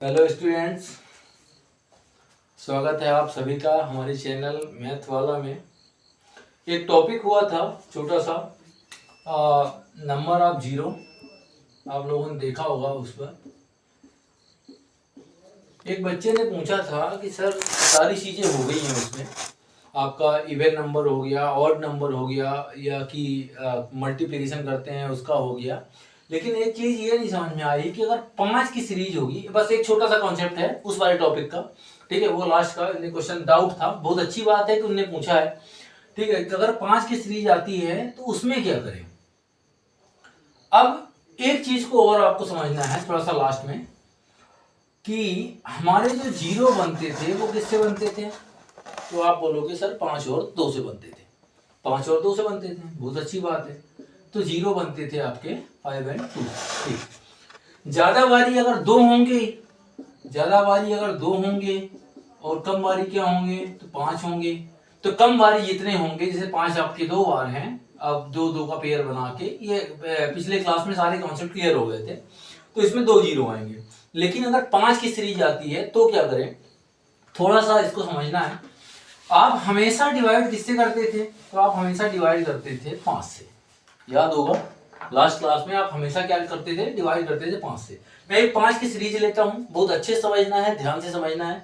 Hello students, स्वागत है आप सभी का हमारे चैनल मैथ वाला में। एक टॉपिक हुआ था छोटा सा, नंबर ऑफ जीरो। आप लोगों ने देखा होगा। उस पर एक बच्चे ने पूछा था कि सर सारी चीज़ें हो गई हैं उसमें, आपका इवन नंबर हो गया, ऑड नंबर हो गया, या कि मल्टीप्लिकेशन करते हैं उसका हो गया, लेकिन एक चीज़ ये नहीं समझ में आई कि अगर 5 की सीरीज होगी। बस एक छोटा सा कॉन्सेप्ट है उस वाले टॉपिक का, ठीक है। वो लास्ट का क्वेश्चन डाउट था। बहुत अच्छी बात है कि उनने पूछा है, ठीक है। अगर 5 की सीरीज आती है तो उसमें क्या करें। अब एक चीज को और आपको समझना है थोड़ा सा लास्ट में, कि हमारे जो जीरो बनते थे वो किससे बनते थे। तो आप बोलोगे सर 5 और 2 से बनते थे। 5 और 2 से बनते थे, बहुत अच्छी बात है। तो जीरो बनते थे आपके 5 और 2। ठीक। ज्यादा बारी अगर दो होंगे, ज्यादा बारी अगर दो होंगे और कम बारी क्या होंगे, तो 5 होंगे। तो कम बारी जितने होंगे, जैसे 5 आपके 2 बार हैं, अब दो दो का पेयर बना के, ये पिछले क्लास में सारे कॉन्सेप्ट क्लियर हो गए थे। तो इसमें 2 जीरो आएंगे। लेकिन अगर 5 की सीरीज आती है तो क्या करें, थोड़ा सा इसको समझना है। आप हमेशा डिवाइड किससे करते थे, तो आप हमेशा डिवाइड करते थे 5 से। याद होगा लास्ट क्लास में आप हमेशा क्या करते थे, डिवाइड करते थे 5 से। मैं एक 5 की सीरीज लेता हूं, बहुत अच्छे से समझना है, ध्यान से समझना है,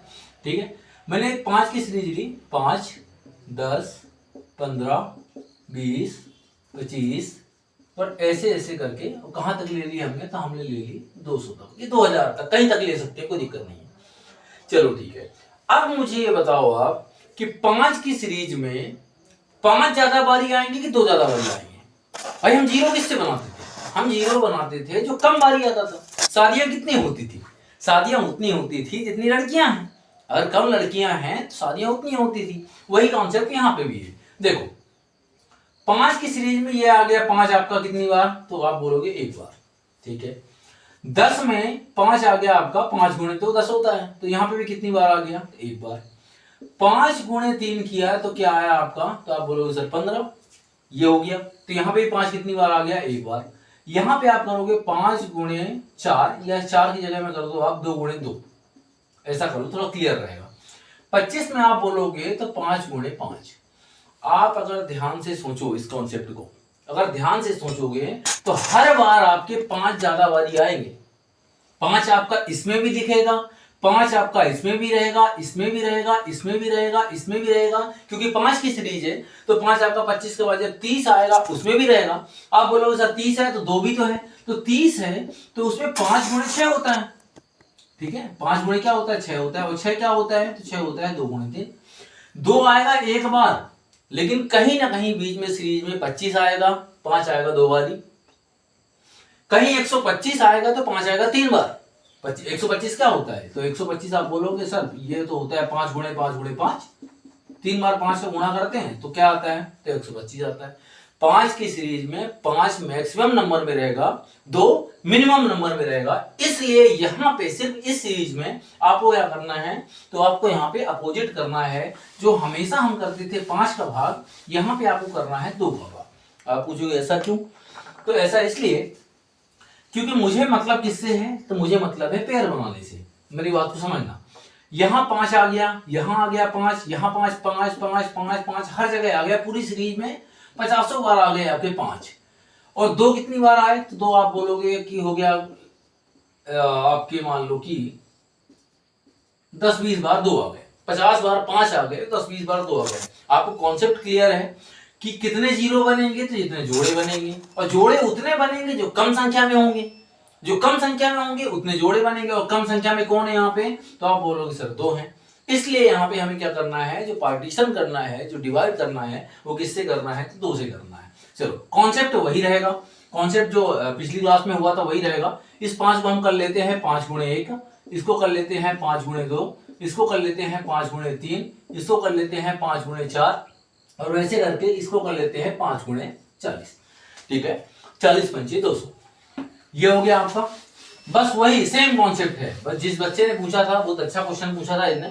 ठीक है। मैंने एक 5 की सीरीज ली, 5, 10, 15, 20, 25, और ऐसे ऐसे करके कहां तक ले ली हमने, तो हमने ले ली 200 तक, ये 2000 तक, कहीं तक ले सकते हैं, कोई दिक्कत नहीं है। चलो ठीक है। अब मुझे ये बताओ आप कि 5 की सीरीज में 5 ज्यादा बारी आएंगी कि 2 ज्यादा बारी आएंगी। भाई हम जीरो किससे बनाते थे, हम जीरो बनाते थे जो कम बारी आता था। शादियां कितनी होती थी, शादियां उतनी होती थी जितनी लड़कियां हैं। अगर कम लड़कियां हैं तो शादियां उतनी होती थी। वही कॉन्सेप्ट यहाँ पे भी है। देखो 5 की सीरीज में ये आ गया 5 आपका कितनी बार, तो आप बोलोगे एक बार, ठीक है। 10 में 5 आ गया आपका, 5 गुणे तो 10 होता है, तो यहाँ पे भी कितनी बार आ गया, एक बार। 5 गुणे 3 किया तो क्या आया आपका, तो आप बोलोगे सर 15, ये हो गया। तो यहाँ पे 5 कितनी बार आ गया, एक बार। यहाँ पे आप करोगे 5 गुणे 4, या 4 की जगह में कर दो आप 2 गुणे 2, ऐसा करो, थोड़ा क्लियर रहेगा। 25 में आप बोलोगे तो 5 गुणे 5। आप अगर ध्यान से सोचो इस कॉन्सेप्ट को, अगर ध्यान से सोचोगे तो हर बार आपके 5 ज्यादा बारी आएंगे। 5 आपका इसमें भी दिखेगा, 5 आपका इसमें भी रहेगा, इसमें भी रहेगा, इसमें भी रहेगा, इसमें भी रहेगा, क्योंकि 5 की सीरीज है। तो 5 आपका 25 के बाद जब 30 आएगा उसमें भी रहेगा। आप बोलोगे सर 30 है तो 2 भी तो है, तो 30 है तो उसमें 5 गुणे 6 होता है, ठीक है। 5 गुणे क्या होता है, 6 होता है। और 6 क्या होता है, तो 6 होता है 2 गुणे 3। 2 आएगा एक बार, लेकिन कहीं ना कहीं बीच में सीरीज में 25 आएगा, 5 आएगा 2 बारी। कहीं 125 आएगा तो 5 आएगा 3 बार। 125 क्या होता है, तो 125 आप बोलोगे सर ये तो होता है 5 गुणे 5 गुणे 5, 3 बार 5 से गुणा करते हैं तो क्या आता है, तो 125 आता है। 5 की सीरीज में 5 मैक्सिमम नंबर में रहेगा, 2 मिनिमम नंबर में रहेगा। इसलिए यहां पे सिर्फ इस सीरीज में आपको क्या करना है, तो आपको यहां पे अपोजिट करना है। जो हमेशा हम करते थे 5 का भाग, यहां पे आपको करना है 2 का भाग। आप पूछोगे ऐसा क्यों, तो ऐसा इसलिए क्योंकि मुझे मतलब किससे है, तो मुझे मतलब है पेयर बनाने से। मेरी बात को समझना। यहां 5 आ गया, यहां आ गया 5, यहां 5, 5, 5, 5, 5, हर जगह आ गया। पूरी सीरीज में 50 बार आ गए आपके 5। और 2 कितनी बार आए, तो 2 आप बोलोगे कि हो गया आपके, मान लो कि 10-20 बार 2 आ गए, 50 बार 5 आ गए, 10-20 बार 2 आ गए। आपको कॉन्सेप्ट क्लियर है कि कितने जीरो बनेंगे, तो जितने जोड़े बनेंगे, और जोड़े उतने बनेंगे जो कम संख्या में होंगे। जो कम संख्या में होंगे उतने जोड़े बनेंगे। और कम संख्या में कौन है यहाँ पे, तो आप बोलोगे सर 2 हैं। इसलिए यहाँ पे हमें क्या करना है, जो पार्टीशन करना है, जो डिवाइड करना है, वो किससे करना है, तो 2 से करना है। चलो कॉन्सेप्ट वही रहेगा, कॉन्सेप्ट जो पिछली क्लास में हुआ था वही रहेगा। इस 5 को हम कर लेते हैं 5 गुणे 1, इसको कर लेते हैं 5 गुणे 2, इसको कर लेते हैं 5 गुणे 3, इसको कर लेते हैं 5 गुणे 4, और वैसे करके इसको कर लेते हैं 5 गुणे 40, ठीक है। 40 पंचे 200, ये हो गया आपका। बस वही सेम कॉन्सेप्ट है। बस जिस बच्चे ने पूछा था, बहुत अच्छा क्वेश्चन पूछा था इसने,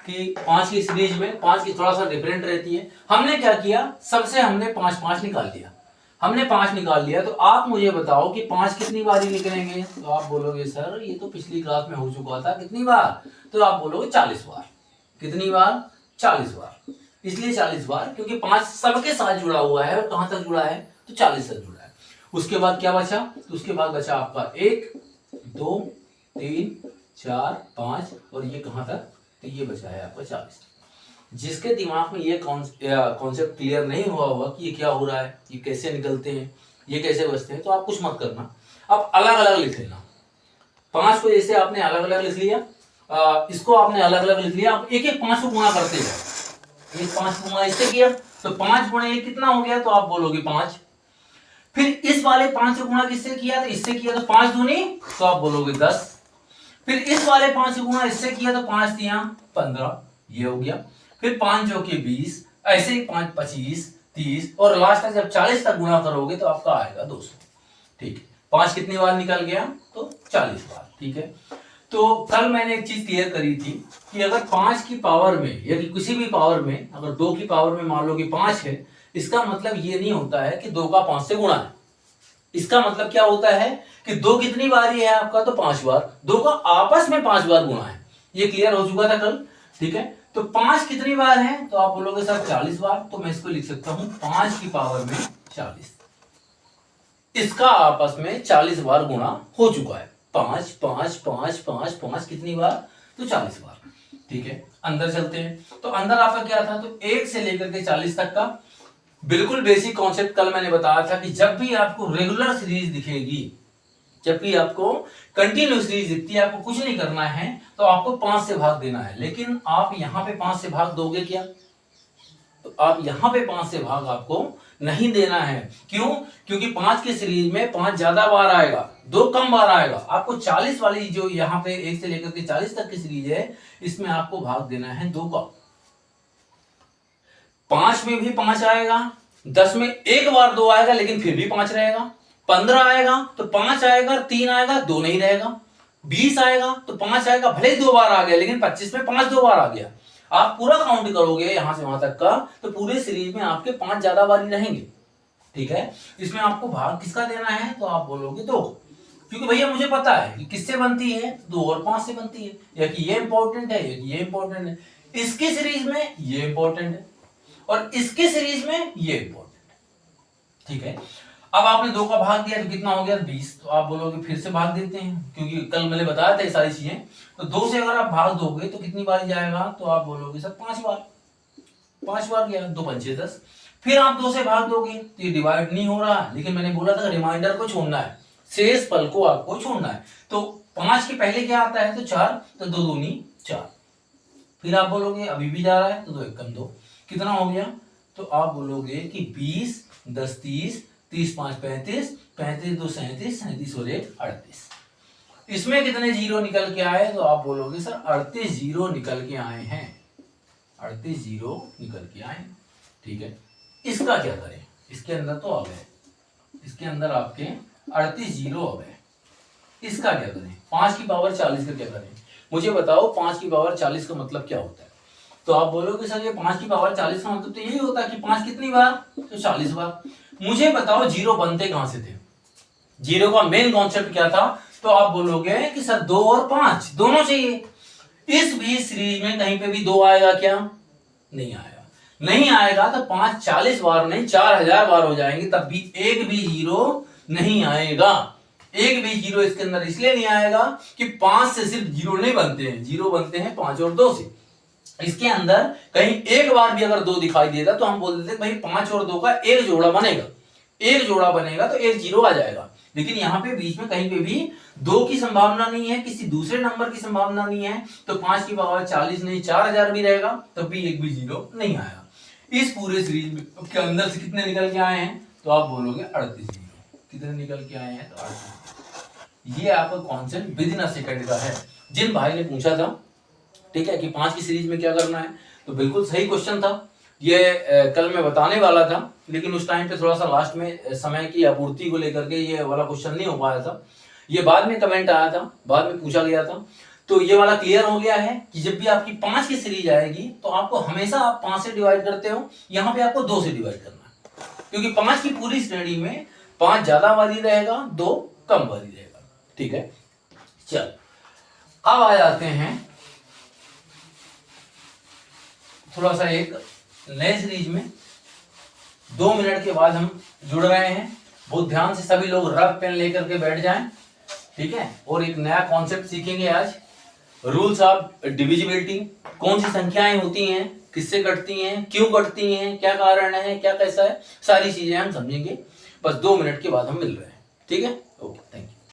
कि 5 की सीरीज में 5 की थोड़ा सा डिफरेंट रहती है। हमने क्या किया, सबसे हमने 5 5 निकाल दिया। हमने 5 निकाल लिया, तो आप मुझे बताओ कि 5 कितनी बारी निकलेंगे। तो आप बोलोगे सर ये तो पिछली क्लास में हो चुका था, कितनी बार? तो आप बोलोगे 40 बार। कितनी बार? 40 बार। इसलिए 40 बार क्योंकि 5 सबके साथ जुड़ा हुआ है, और कहां तक जुड़ा है? तो 40 तक जुड़ा है। उसके बाद क्या बचा? तो उसके बाद बचा आपका 1 2 3 4 5, और ये कहां तक? तो ये बचा है आपका 40। जिसके दिमाग में ये कॉन्सेप्ट क्लियर नहीं हुआ होगा कि ये क्या हो रहा है, ये कैसे निकलते हैं, ये कैसे बचते हैं, तो आप कुछ मत करना, आप अलग अलग लिख लेना। 5 को जैसे आपने अलग अलग लिख लिया, इसको आपने अलग अलग लिख लिया, आप एक एक 5 को गुणा करते जाओ। एक 5 को गुणा इससे किया तो 5 गुणे 1 कितना हो गया? तो आप बोलोगे 5। फिर इस वाले 5 को गुणा किससे किया? तो इससे किया, तो 5 दूनी, तो आप बोलोगे 10। फिर इस वाले 5 को गुणा इससे किया, तो 5 दिया 15, ये हो गया। फिर 5 जो कि 20, ऐसे ही 5 25 30, और लास्ट तक जब 40 तक गुणा करोगे तो आपका आएगा 200। ठीक है, 5 कितनी बार निकल गया? तो 40 बार। ठीक है, तो कल मैंने एक चीज क्लियर करी थी कि अगर 5 की पावर में या किसी भी पावर में अगर 2 की पावर में मान लो कि 5 है, इसका मतलब ये नहीं होता है कि 2 का 5 से गुणा है। इसका मतलब क्या होता है कि 2 कितनी बारी है आपका? तो 5 बार। 2 का आपस में 5 बार गुणा है। ये क्लियर हो चुका था कल। ठीक है, तो 5 कितनी बार है? तो आप बोलोगे सर 40 बार, तो मैं इसको लिख सकता हूं 5 की पावर में 40। इसका आपस में 40 बार गुणा हो चुका है। 5 5 5 5 5 कितनी बार? तो 40 बार। ठीक है, अंदर चलते हैं। तो अंदर आपका क्या था? तो 1 से लेकर के 40 तक का बिल्कुल बेसिक कॉन्सेप्ट कल मैंने बताया था कि जब भी आपको रेगुलर सीरीज दिखेगी, जब भी आपको कंटिन्यू सीरीज दिखती है, आपको कुछ नहीं करना है, तो आपको 5 से भाग देना है। लेकिन आप यहां पे 5 से भाग दोगे क्या? तो आप यहां पे 5 से भाग आपको नहीं देना है। क्यों? क्योंकि 5 की सीरीज में 5 ज्यादा बार आएगा, 2 कम बार आएगा। आपको 40 वाली जो यहां पे 1 से लेकर के 40 तक की सीरीज है, इसमें आपको भाग देना है 2 का। 5 में भी 5 आएगा, 10 में एक बार 2 आएगा लेकिन फिर भी 5 रहेगा, 15 आएगा तो 5 आएगा, 3 आएगा, 2 नहीं रहेगा, 20 आएगा तो 5 आएगा, भले ही 2 बार आ गया लेकिन 25 में 5 2 बार आ गया। आप पूरा काउंट करोगे यहां से वहां तक का, तो पूरे सीरीज में आपके 5 ज्यादा बार ही रहेंगे। ठीक है, इसमें आपको भाग किसका देना है? तो आप बोलोगे 2, क्योंकि भैया मुझे पता है कि किससे बनती है, 2 और 5 से बनती है, या कि ये इंपॉर्टेंट है या कि ये इंपॉर्टेंट है, इसकी सीरीज में ये इंपॉर्टेंट है और इसकी सीरीज में ये इंपॉर्टेंट है। ठीक है, अब आपने 2 का भाग दिया तो कितना हो गया? 20। तो आप बोलोगे फिर से भाग देते हैं, क्योंकि कल मैंने बताया था ये सारी चीजें। तो 2 से अगर आप भाग दोगे तो कितनी बार जाएगा? तो आप बोलोगे सर 5 बार। 5 बार गया, 2 पंचे 10। फिर आप 2 से भाग दोगे तो ये डिवाइड नहीं हो रहा, लेकिन मैंने बोला था रिमाइंडर को छोड़ना है, शेष पल को आपको छोड़ना है। तो 5 के पहले क्या आता है? तो 4, तो 2 दूनी 4। फिर आप बोलोगे अभी भी जा रहा है, तो 2 1 2, कितना हो गया? तो आप बोलोगे कि 20 10 30 30 5 35 35 2 37 37 और 1 38। इसमें कितने जीरो निकल के आए? तो आप बोलोगे सर 38 जीरो निकल के आए हैं, 38 जीरो निकल के आए। ठीक है, इसका क्या करें? इसके अंदर तो आ गए, इसके अंदर आपके 38 जीरो आ गए, इसका क्या करें? 5 की पावर 40 का क्या करें? मुझे बताओ 5 की पावर 40 का मतलब क्या होता है? तो आप बोलोगे सर ये 5 की पावर 40 का मतलब तो यही होता है कि 5 कितनी बार? तो 40 बार। मुझे बताओ जीरो बनते कहां से थे? जीरो का मेन कॉन्सेप्ट क्या था? तो आप बोलोगे कि सर 2 और 5 दोनों चाहिए। इस भी सीरीज में कहीं पे भी 2 आएगा क्या? नहीं आएगा। नहीं आएगा तो 5 40 बार नहीं 4000 बार हो जाएंगे, तब भी एक भी जीरो नहीं आएगा। एक भी जीरो इसके अंदर इसलिए नहीं आएगा कि 5 से सिर्फ जीरो नहीं बनते हैं, जीरो बनते हैं 5 और 2 से। इसके अंदर कहीं एक बार भी अगर 2 दिखाई देता तो हम बोल देते भाई 5 और 2 का एक जोड़ा बनेगा, एक जोड़ा बनेगा तो एक जीरो आ जाएगा। लेकिन यहाँ पे बीच में कहीं पे भी 2 की संभावना नहीं है, किसी दूसरे नंबर की संभावना नहीं है, तो 5 की पावर 40 नहीं 4000 भी रहेगा तब भी एक भी जीरो नहीं आएगा। इस पूरे सीरीज के अंदर से कितने निकल के आए हैं? तो आप बोलोगे 38 जीरो। कितने निकल के आए हैं? तो 38। ये आपका concept with in a second का है। जिन भाई ने पूछा था ठीक है कि 5 की सीरीज में क्या करना है, तो बिल्कुल सही क्वेश्चन था ये। कल मैं बताने वाला था लेकिन उस टाइम पे थोड़ा सा लास्ट में समय की आपूर्ति को लेकर के ये वाला क्वेश्चन नहीं हो पाया था। ये बाद में कमेंट आया था, बाद में पूछा गया था, तो ये वाला क्लियर हो गया है कि जब भी आपकी 5 की सीरीज आएगी तो आपको हमेशा आप 5 से डिवाइड करते हो, यहाँ पे आपको 2 से डिवाइड करना है। क्योंकि 5 की पूरी श्रेणी में 5 ज्यादा भारी रहेगा, 2 कम भारी रहेगा। ठीक है, चल अब आ जाते हैं थोड़ा सा एक नए सीरीज में। 2 मिनट के बाद हम जुड़ रहे हैं, बहुत ध्यान से सभी लोग रफ पेन लेकर के बैठ जाएं। ठीक है, और एक नया कॉन्सेप्ट सीखेंगे आज, रूल्स ऑफ डिविजिबिलिटी। कौन सी संख्याएं होती हैं, किससे कटती हैं, क्यों कटती हैं, क्या कारण है, क्या कैसा है, सारी चीजें हम समझेंगे। बस 2 मिनट के बाद हम मिल रहे हैं। ठीक है, ओके, थैंक यू।